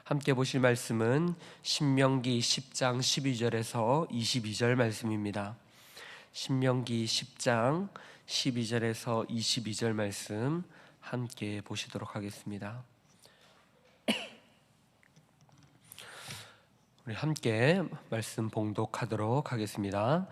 함께 보실 말씀은 신명기 10장 12절에서 22절 말씀입니다. 신명기 10장 12절에서 22절 말씀 함께 보시도록 하겠습니다. 우리 함께 말씀 봉독하도록 하겠습니다.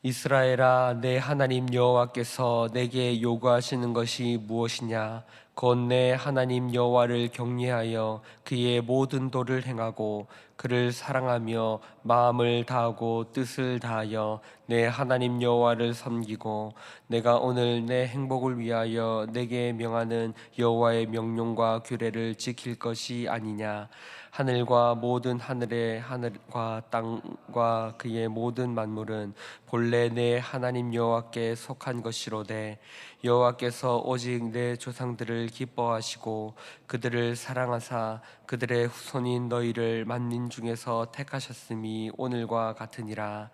이스라엘아, 내 하나님 여호와께서 내게 요구하시는 것이 무엇이냐? 곧 내 하나님 여호와를 경외하여 그의 모든 도를 행하고 그를 사랑하며 마음을 다하고 뜻을 다하여 내 하나님 여호와를 섬기고 내가 오늘 내 행복을 위하여 내게 명하는 여호와의 명령과 규례를 지킬 것이 아니냐? 하늘과 모든 하늘의 하늘과 땅과 그의 모든 만물은 본래 내 하나님 여호와께 속한 것이로되 여호와께서 오직 내 조상들을 기뻐하시고 그들을 사랑하사 그들의 후손인 너희를 만민 중에서 택하셨음이 오늘과 같으니라.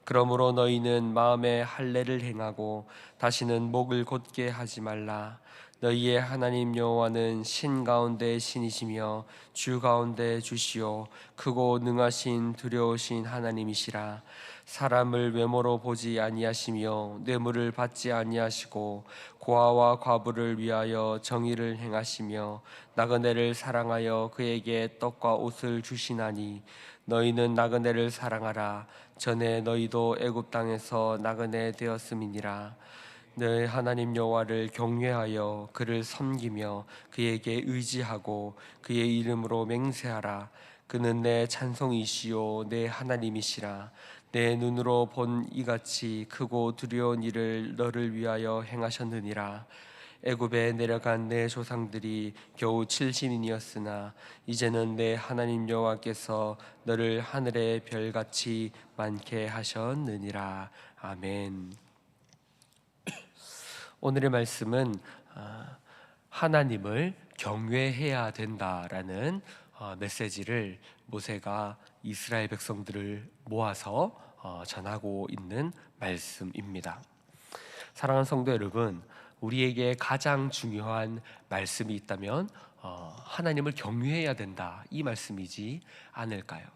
그러므로 너희는 마음에 할례를 행하고 다시는 목을 곧게 하지 말라. 너희의 하나님 여호와는 신 가운데 신이시며 주 가운데 주시오 크고 능하신 두려우신 하나님이시라. 사람을 외모로 보지 아니하시며 뇌물을 받지 아니하시고 고아와 과부를 위하여 정의를 행하시며 나그네를 사랑하여 그에게 떡과 옷을 주시나니 너희는 나그네를 사랑하라. 전에 너희도 애굽 땅에서 나그네 되었음이니라. 내 하나님 여호와를 경외하여 그를 섬기며 그에게 의지하고 그의 이름으로 맹세하라. 그는 내 찬송이시요 내 하나님이시라. 내 눈으로 본 이같이 크고 두려운 일을 너를 위하여 행하셨느니라. 애굽에 내려간 내 조상들이 겨우 70인이었으나 이제는 내 하나님 여호와께서 너를 하늘의 별같이 많게 하셨느니라. 아멘. 오늘의 말씀은 하나님을 경외해야 된다라는 메시지를 모세가 이스라엘 백성들을 모아서 전하고 있는 말씀입니다. 사랑하는 성도 여러분, 우리에게 가장 중요한 말씀이 있다면 하나님을 경외해야 된다, 이 말씀이지 않을까요?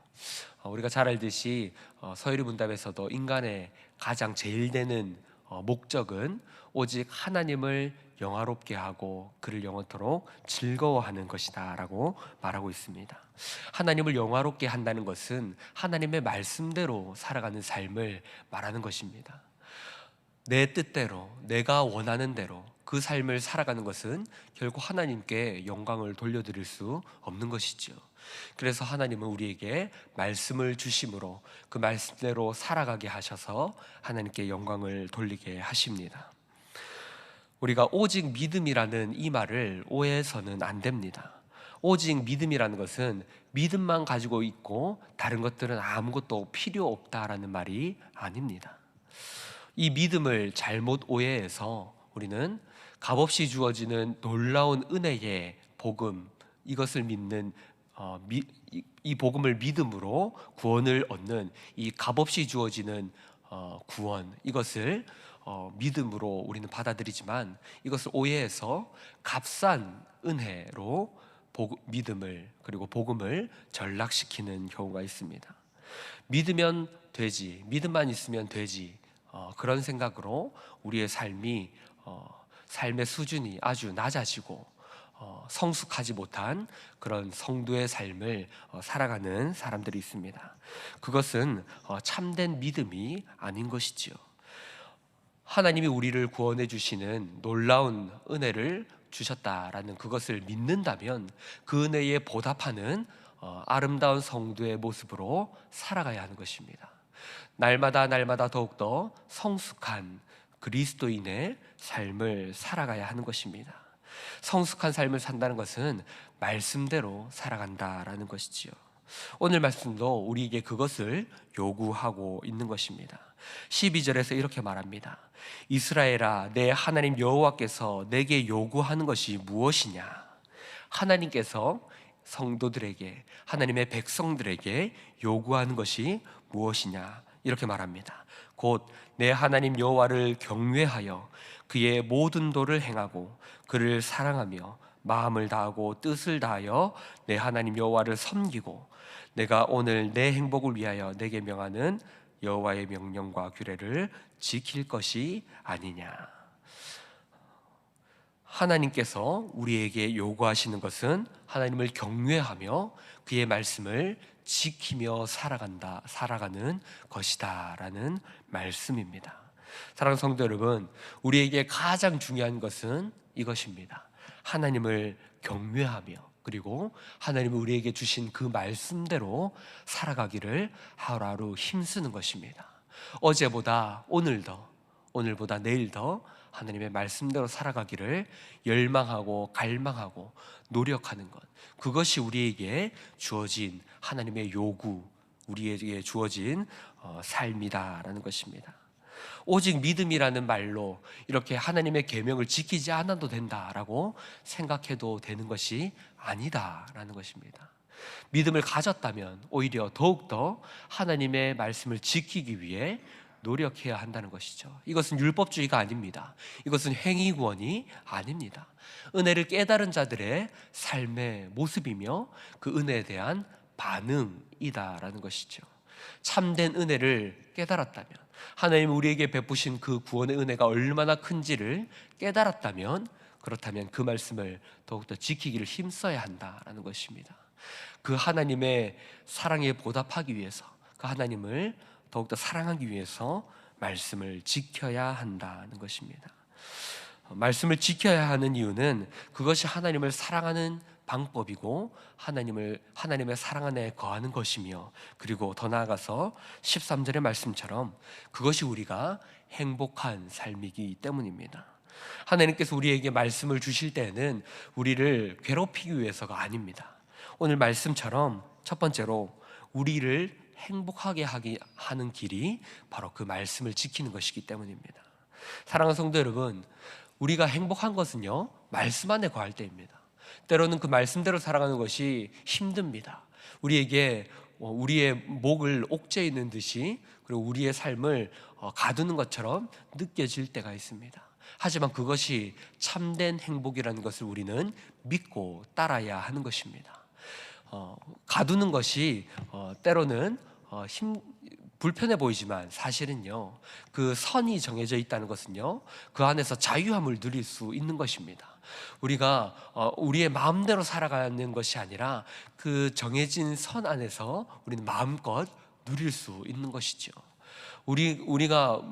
우리가 잘 알듯이 서유리 문답에서도 인간의 가장 제일 되는 목적은 오직 하나님을 영화롭게 하고 그를 영원토록 즐거워하는 것이다 라고 말하고 있습니다. 하나님을 영화롭게 한다는 것은 하나님의 말씀대로 살아가는 삶을 말하는 것입니다. 내 뜻대로, 내가 원하는 대로 그 삶을 살아가는 것은 결국 하나님께 영광을 돌려드릴 수 없는 것이죠. 그래서 하나님은 우리에게 말씀을 주심으로 그 말씀대로 살아가게 하셔서 하나님께 영광을 돌리게 하십니다. 우리가 오직 믿음이라는 이 말을 오해해서는 안 됩니다. 오직 믿음이라는 것은 믿음만 가지고 있고 다른 것들은 아무것도 필요 없다라는 말이 아닙니다. 이 믿음을 잘못 오해해서 우리는 값없이 주어지는 놀라운 은혜의 복음, 이것을 믿는 이 복음을 믿음으로 구원을 얻는 이 값없이 주어지는 구원, 이것을 믿음으로 우리는 받아들이지만 이것을 오해해서 값싼 은혜로 믿음을 그리고 복음을 전락시키는 경우가 있습니다. 믿으면 되지, 믿음만 있으면 되지, 그런 생각으로 우리의 삶이 삶의 수준이 아주 낮아지고 성숙하지 못한 그런 성도의 삶을 살아가는 사람들이 있습니다. 그것은 참된 믿음이 아닌 것이지요. 하나님이 우리를 구원해 주시는 놀라운 은혜를 주셨다라는 그것을 믿는다면 그 은혜에 보답하는 아름다운 성도의 모습으로 살아가야 하는 것입니다. 날마다 더욱더 성숙한 그리스도인의 삶을 살아가야 하는 것입니다. 성숙한 삶을 산다는 것은 말씀대로 살아간다라는 것이지요. 오늘 말씀도 우리에게 그것을 요구하고 있는 것입니다. 12절에서 이렇게 말합니다. 이스라엘아, 내 하나님 여호와께서 내게 요구하는 것이 무엇이냐? 하나님께서 성도들에게, 하나님의 백성들에게 요구하는 것이 무엇이냐? 이렇게 말합니다. 곧 내 하나님 여호와를 경외하여 그의 모든 도를 행하고 그를 사랑하며 마음을 다하고 뜻을 다하여 내 하나님 여호와를 섬기고 내가 오늘 내 행복을 위하여 내게 명하는 여호와의 명령과 규례를 지킬 것이 아니냐. 하나님께서 우리에게 요구하시는 것은 하나님을 경외하며 그의 말씀을 지키며 살아가는 것이다라는 말씀입니다. 사랑하는 성도 여러분, 우리에게 가장 중요한 것은 이것입니다. 하나님을 경외하며 그리고 하나님이 우리에게 주신 그 말씀대로 살아가기를 하루하루 힘쓰는 것입니다. 어제보다 오늘 더, 오늘보다 내일 더 하나님의 말씀대로 살아가기를 열망하고 갈망하고 노력하는 것, 그것이 우리에게 주어진 하나님의 요구, 우리에게 주어진 삶이다라는 것입니다. 오직 믿음이라는 말로 이렇게 하나님의 계명을 지키지 않아도 된다라고 생각해도 되는 것이 아니다라는 것입니다. 믿음을 가졌다면 오히려 더욱더 하나님의 말씀을 지키기 위해 노력해야 한다는 것이죠. 이것은 율법주의가 아닙니다. 이것은 행위구원이 아닙니다. 은혜를 깨달은 자들의 삶의 모습이며 그 은혜에 대한 반응이다라는 것이죠. 참된 은혜를 깨달았다면, 하나님 우리에게 베푸신 그 구원의 은혜가 얼마나 큰지를 깨달았다면, 그렇다면 그 말씀을 더욱더 지키기를 힘써야 한다라는 것입니다. 그 하나님의 사랑에 보답하기 위해서, 그 하나님을 더욱더 사랑하기 위해서 말씀을 지켜야 한다는 것입니다. 말씀을 지켜야 하는 이유는 그것이 하나님을 사랑하는 방법이고 하나님의 사랑 안에 거하는 것이며, 그리고 더 나아가서 13절의 말씀처럼 그것이 우리가 행복한 삶이기 때문입니다. 하나님께서 우리에게 말씀을 주실 때는 우리를 괴롭히기 위해서가 아닙니다. 오늘 말씀처럼 첫 번째로 우리를 행복하게 하는 길이 바로 그 말씀을 지키는 것이기 때문입니다. 사랑하는 성도 여러분, 우리가 행복한 것은요, 말씀 안에 거할 때입니다. 때로는 그 말씀대로 살아가는 것이 힘듭니다. 우리에게 우리의 목을 옥죄 있는 듯이, 그리고 우리의 삶을 가두는 것처럼 느껴질 때가 있습니다. 하지만 그것이 참된 행복이라는 것을 우리는 믿고 따라야 하는 것입니다. 가두는 것이 때로는 불편해 보이지만 사실은요, 그 선이 정해져 있다는 것은요, 그 안에서 자유함을 누릴 수 있는 것입니다. 우리가 우리의 마음대로 살아가는 것이 아니라 그 정해진 선 안에서 우리는 마음껏 누릴 수 있는 것이죠. 우리가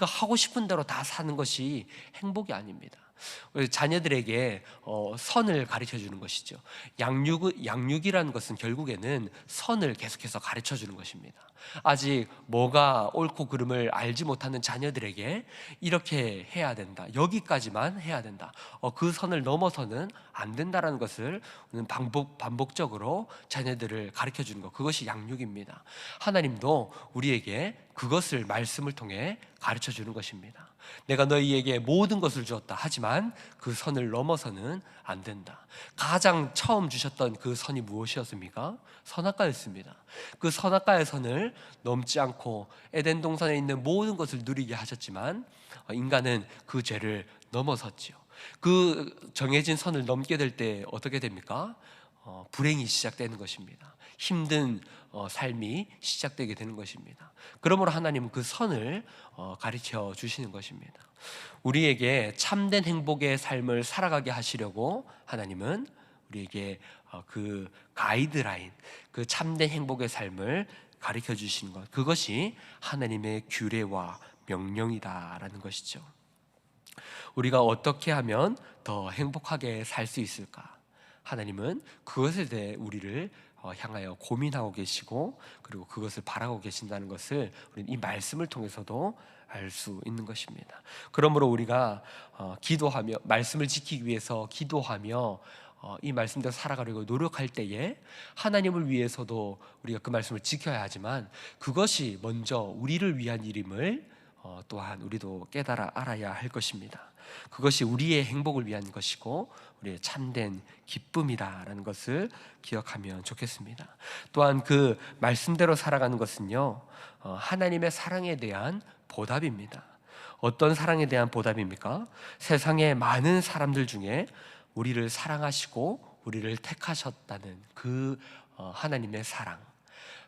하고 싶은 대로 다 사는 것이 행복이 아닙니다. 자녀들에게 선을 가르쳐 주는 것이죠. 양육이라는 것은 결국에는 선을 계속해서 가르쳐 주는 것입니다. 아직 뭐가 옳고 그름을 알지 못하는 자녀들에게 이렇게 해야 된다, 여기까지만 해야 된다, 그 선을 넘어서는 안 된다라는 것을 반복적으로 자녀들을 가르쳐 주는 것, 그것이 양육입니다. 하나님도 우리에게 그것을 말씀을 통해 가르쳐 주는 것입니다. 내가 너희에게 모든 것을 주었다, 하지만 그 선을 넘어서는 안 된다. 가장 처음 주셨던 그 선이 무엇이었습니까? 선악과였습니다. 그 선악과의 선을 넘지 않고 에덴 동산에 있는 모든 것을 누리게 하셨지만 인간은 그 죄를 넘어섰지요. 그 정해진 선을 넘게 될 때 어떻게 됩니까? 불행이 시작되는 것입니다. 힘든 삶이 시작되게 되는 것입니다. 그러므로 하나님은 그 선을 가르쳐 주시는 것입니다. 우리에게 참된 행복의 삶을 살아가게 하시려고 하나님은 우리에게 그 가이드라인, 그 참된 행복의 삶을 가르쳐 주시는 것, 그것이 하나님의 규례와 명령이다라는 것이죠. 우리가 어떻게 하면 더 행복하게 살 수 있을까? 하나님은 그것에 대해 우리를 향하여 고민하고 계시고, 그리고 그것을 바라고 계신다는 것을 우리는 이 말씀을 통해서도 알 수 있는 것입니다. 그러므로 우리가 기도하며 말씀을 지키기 위해서 기도하며 이 말씀대로 살아가려고 노력할 때에 하나님을 위해서도 우리가 그 말씀을 지켜야 하지만 그것이 먼저 우리를 위한 일임을 또한 우리도 깨달아 알아야 할 것입니다. 그것이 우리의 행복을 위한 것이고 우리의 참된 기쁨이다라는 것을 기억하면 좋겠습니다. 또한 그 말씀대로 살아가는 것은요, 하나님의 사랑에 대한 보답입니다. 어떤 사랑에 대한 보답입니까? 세상의 많은 사람들 중에 우리를 사랑하시고 우리를 택하셨다는 그 하나님의 사랑.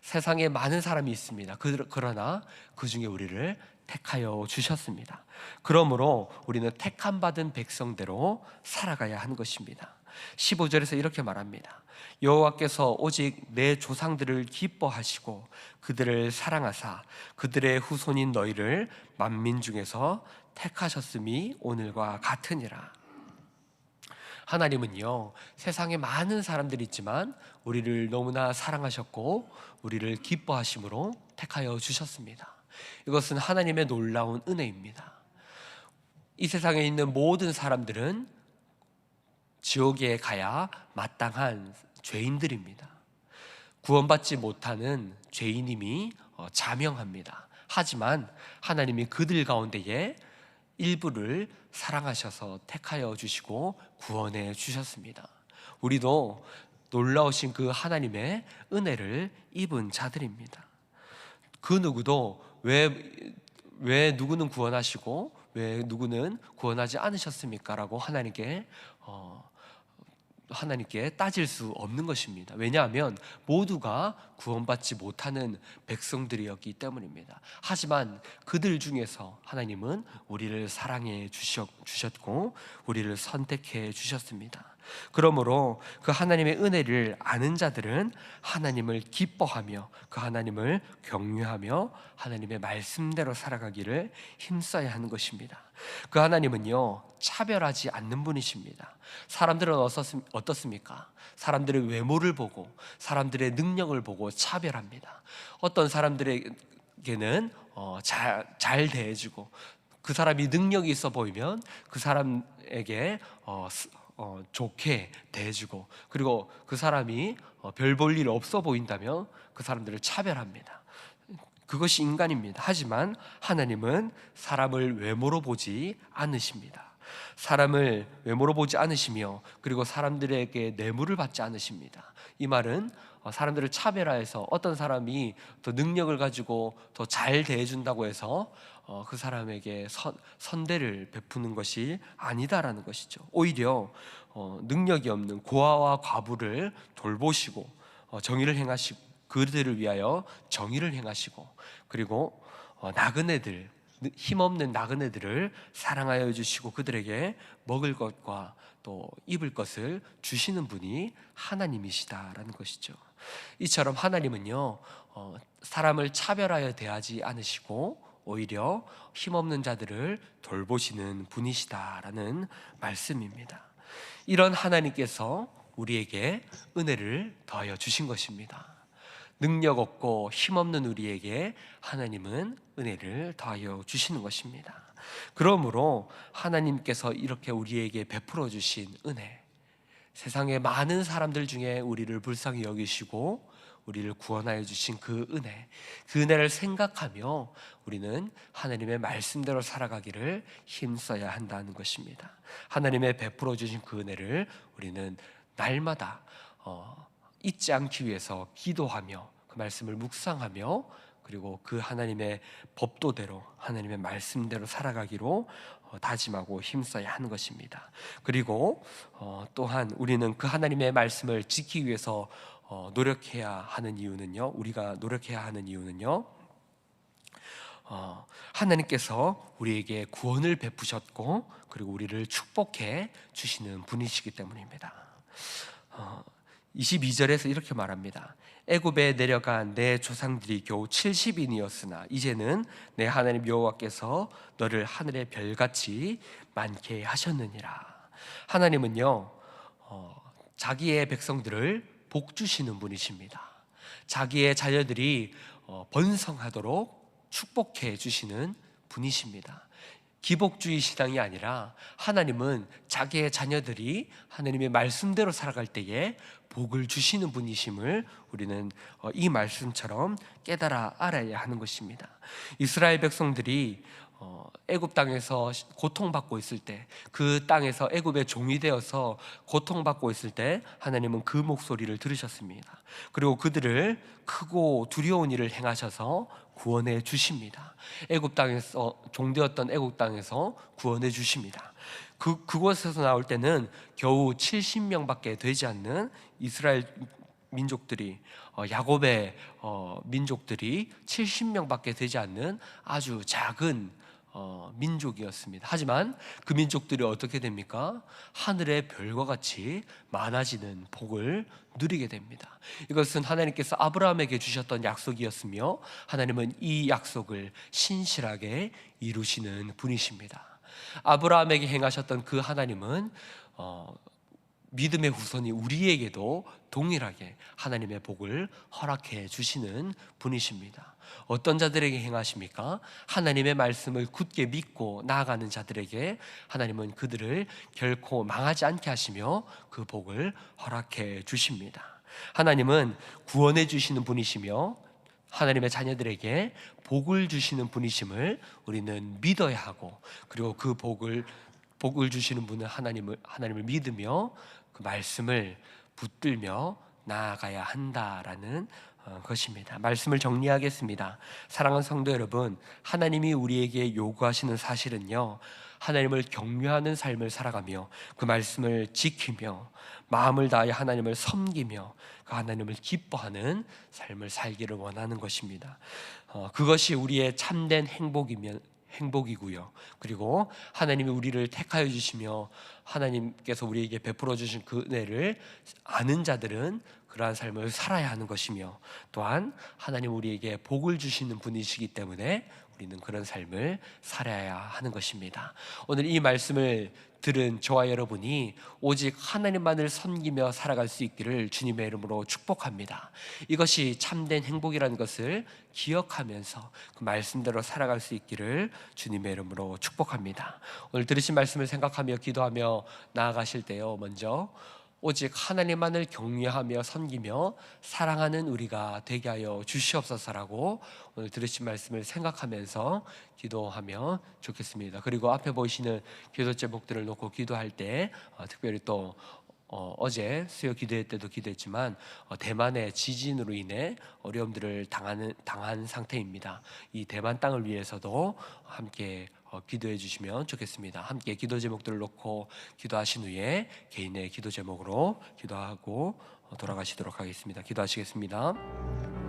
세상에 많은 사람이 있습니다. 그러나 그 중에 우리를 택하여 주셨습니다. 그러므로 우리는 택함 받은 백성대로 살아가야 하는 것입니다. 15절에서 이렇게 말합니다. 여호와께서 오직 내 조상들을 기뻐하시고 그들을 사랑하사 그들의 후손인 너희를 만민 중에서 택하셨음이 오늘과 같으니라. 하나님은요, 세상에 많은 사람들이 있지만 우리를 너무나 사랑하셨고 우리를 기뻐하심으로 택하여 주셨습니다. 이것은 하나님의 놀라운 은혜입니다. 이 세상에 있는 모든 사람들은 지옥에 가야 마땅한 죄인들입니다. 구원받지 못하는 죄인임이 자명합니다. 하지만 하나님이 그들 가운데에 일부를 사랑하셔서 택하여 주시고 구원해 주셨습니다. 우리도 놀라우신 그 하나님의 은혜를 입은 자들입니다. 그 누구도 왜 누구는 구원하시고 왜 누구는 구원하지 않으셨습니까? 라고 하나님께 따질 수 없는 것입니다. 왜냐하면 모두가 구원받지 못하는 백성들이었기 때문입니다. 하지만 그들 중에서 하나님은 우리를 사랑해 주셨고 우리를 선택해 주셨습니다. 그러므로 그 하나님의 은혜를 아는 자들은 하나님을 기뻐하며 그 하나님을 경외하며 하나님의 말씀대로 살아가기를 힘써야 하는 것입니다. 그 하나님은요, 차별하지 않는 분이십니다. 사람들은 어떻습니까? 사람들의 외모를 보고 사람들의 능력을 보고 차별합니다. 어떤 사람들에게는 잘 대해주고 그 사람이 능력이 있어 보이면 그 사람에게 좋게 대해주고, 그리고 그 사람이 별 볼 일 없어 보인다면 그 사람들을 차별합니다. 그것이 인간입니다. 하지만 하나님은 사람을 외모로 보지 않으십니다. 사람을 외모로 보지 않으시며 그리고 사람들에게 뇌물을 받지 않으십니다. 이 말은 사람들을 차별화해서 어떤 사람이 더 능력을 가지고 더 잘 대해준다고 해서 그 사람에게 선대를 베푸는 것이 아니다라는 것이죠. 오히려 능력이 없는 고아와 과부를 돌보시고 정의를 행하시고 그들을 위하여 정의를 행하시고, 그리고 나그네들, 힘없는 나그네들을 사랑하여 주시고 그들에게 먹을 것과 또 입을 것을 주시는 분이 하나님이시다라는 것이죠. 이처럼 하나님은요, 사람을 차별하여 대하지 않으시고 오히려 힘없는 자들을 돌보시는 분이시다라는 말씀입니다. 이런 하나님께서 우리에게 은혜를 더하여 주신 것입니다. 능력 없고 힘없는 우리에게 하나님은 은혜를 더하여 주시는 것입니다. 그러므로 하나님께서 이렇게 우리에게 베풀어 주신 은혜, 세상의 많은 사람들 중에 우리를 불쌍히 여기시고 우리를 구원하여 주신 그 은혜를 생각하며 우리는 하나님의 말씀대로 살아가기를 힘써야 한다는 것입니다. 하나님의 베풀어 주신 그 은혜를 우리는 날마다 잊지 않기 위해서 기도하며 그 말씀을 묵상하며 그리고 그 하나님의 법도대로 하나님의 말씀대로 살아가기로 다짐하고 힘써야 하는 것입니다. 그리고 또한 우리는 그 하나님의 말씀을 지키기 위해서 노력해야 하는 이유는요, 우리가 노력해야 하는 이유는요, 하나님께서 우리에게 구원을 베푸셨고 그리고 우리를 축복해 주시는 분이시기 때문입니다. 22절에서 이렇게 말합니다. 애굽에 내려간 내 조상들이 겨우 70인이었으나 이제는 내 하나님 여호와께서 너를 하늘의 별같이 많게 하셨느니라. 하나님은요, 자기의 백성들을 복 주시는 분이십니다. 자기의 자녀들이 번성하도록 축복해 주시는 분이십니다. 기복주의 신앙이 아니라 하나님은 자기의 자녀들이 하나님의 말씀대로 살아갈 때에 복을 주시는 분이심을 우리는 이 말씀처럼 깨달아 알아야 하는 것입니다. 이스라엘 백성들이 애굽 땅에서 고통받고 있을 때, 그 땅에서 애굽의 종이 되어서 고통받고 있을 때 하나님은 그 목소리를 들으셨습니다. 그리고 그들을 크고 두려운 일을 행하셔서 구원해 주십니다. 애굽 땅에서 종되었던 애굽 땅에서 구원해 주십니다. 그곳에서 나올 때는 겨우 70명밖에 되지 않는 이스라엘 민족들이, 야곱의 민족들이 70명밖에 되지 않는 아주 작은 민족이었습니다. 하지만 그 민족들이 어떻게 됩니까? 하늘의 별과 같이 많아지는 복을 누리게 됩니다. 이것은 하나님께서 아브라함에게 주셨던 약속이었으며, 하나님은 이 약속을 신실하게 이루시는 분이십니다. 아브라함에게 행하셨던 그 하나님은 믿음의 후손이 우리에게도 동일하게 하나님의 복을 허락해 주시는 분이십니다. 어떤 자들에게 행하십니까? 하나님의 말씀을 굳게 믿고 나아가는 자들에게 하나님은 그들을 결코 망하지 않게 하시며 그 복을 허락해 주십니다. 하나님은 구원해 주시는 분이시며 하나님의 자녀들에게 복을 주시는 분이심을 우리는 믿어야 하고, 그리고 그 복을 주시는 분은 하나님을 믿으며 그 말씀을 붙들며 나아가야 한다라는 것입니다. 말씀을 정리하겠습니다. 사랑하는 성도 여러분, 하나님이 우리에게 요구하시는 사실은요, 하나님을 경외하는 삶을 살아가며 그 말씀을 지키며 마음을 다하여 하나님을 섬기며 그 하나님을 기뻐하는 삶을 살기를 원하는 것입니다. 그것이 우리의 참된 행복이고요. 그리고 하나님이 우리를 택하여 주시며 하나님께서 우리에게 베풀어 주신 그 은혜를 아는 자들은 그러한 삶을 살아야 하는 것이며, 또한 하나님 우리에게 복을 주시는 분이시기 때문에 우리는 그런 삶을 살아야 하는 것입니다. 오늘 이 말씀을 들은 저와 여러분이 오직 하나님만을 섬기며 살아갈 수 있기를 주님의 이름으로 축복합니다. 이것이 참된 행복이라는 것을 기억하면서 그 말씀대로 살아갈 수 있기를 주님의 이름으로 축복합니다. 오늘 들으신 말씀을 생각하며 기도하며 나아가실 때요, 먼저 오직 하나님만을 경외하며 섬기며 사랑하는 우리가 되게 하여 주시옵소서라고 오늘 들으신 말씀을 생각하면서 기도하면 좋겠습니다. 그리고 앞에 보이시는 기도 제목들을 놓고 기도할 때 특별히 또 어제 수요 기도회 때도 기도했지만 대만의 지진으로 인해 어려움들을 당한 상태입니다. 이 대만 땅을 위해서도 함께 기도해 주시면 좋겠습니다. 함께 기도 제목들을 놓고 기도하신 후에 개인의 기도 제목으로 기도하고 돌아가시도록 하겠습니다. 기도하시겠습니다.